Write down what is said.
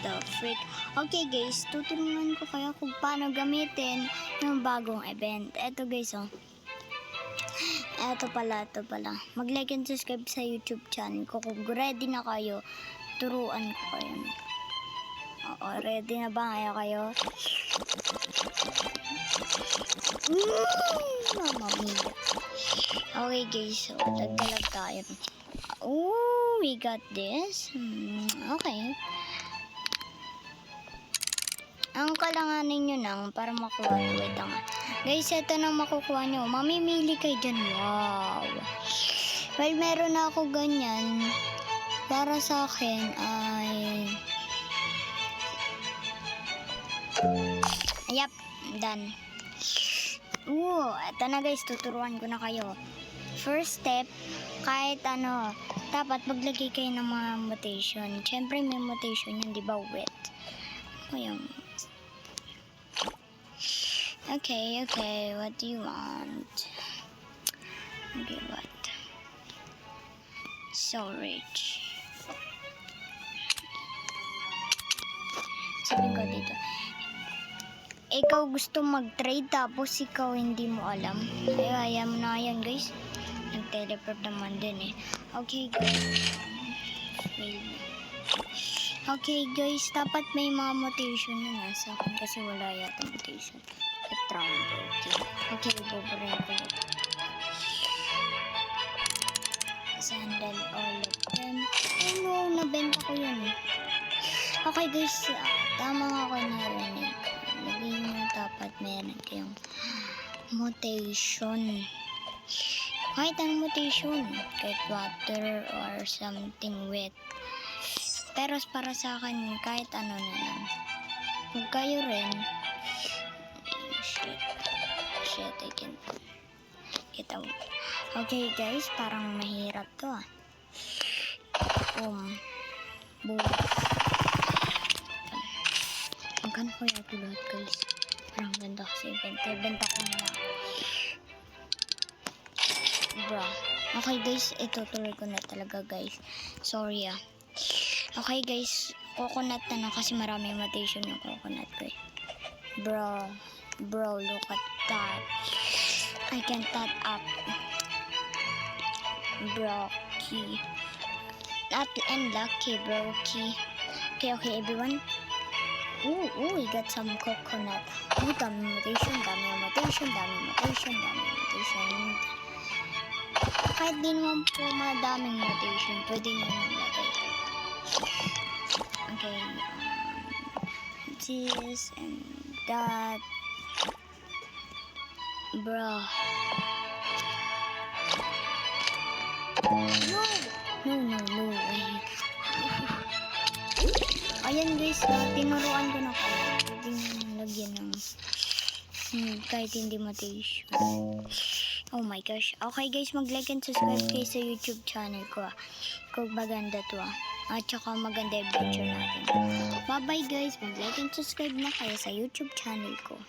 the freak? Okay guys, tutulungan ko kayo kung paano gamitin yung bagong event. Eto guys, oh. Eto pala. Mag-like and subscribe sa YouTube channel ko. Kung ready na kayo, turuan ko kayo. Oo, ready na ba kayo? Mama mia. Okay guys, so tagdalag tayo. Oh, we got this. Okay. Ang kailanganin nyo lang para makuha. Wait lang. Guys, ito na makukuha nyo. Mamimili kayo dyan. Wow. Well, meron na ako ganyan. Para sa akin ay... Yep, done. Ito na guys, tuturuan ko na kayo. First step, kahit ano, dapat maglagay kayo ng mga mutation. Siyempre may mutation yun, di ba? Wet. Ayun. Okay, what do you want? Okay, what? So rich. Sabi ko dito, ikaw gusto mag-trade tapos ikaw hindi mo alam. Ayaw mo na yan guys. Nag-teleport naman din eh. Okay guys. Okay guys, dapat may mga mutation na nasa akin kasi wala yata mutation. Okay, buburin ko ulit. Sandal all of them. Oh no, nabenta ko yun. Okay guys, tama nga ako narinig. Lagay mo dapat meron kayong mutation. Kahit anong mutation. Kahit water or something wet. Pero para sa akin, kahit ano na lang. Kung kayo rin, shit, I can't get out. Okay guys, parang mahirap to ah. Boom. Magkano ko yung lahat guys? Parang ganda kasi benta ko na. Bro. Okay guys, itutuloy ko na talaga guys. Sorry ah. Okay guys, coconut na kasi maraming mutation yung coconut ko eh. Bro, look at that. I can top up. Bro, key. Not and lucky, bro, key. Okay, everyone. We got some coconut. Dami mutation. Kahit di naman po madaming mutation, pwede nyo nilagay. Okay, this and that. Bro. No way. Ayan guys, tinuruan ko na kayo. Pwede nyo lagyan ng kahit hindi mutation. Oh my gosh. Okay guys, mag-like and subscribe kayo sa YouTube channel ko ah. Kung maganda to ah. At saka maganda adventure natin. Bye bye guys, mag-like and subscribe na kayo sa YouTube channel ko.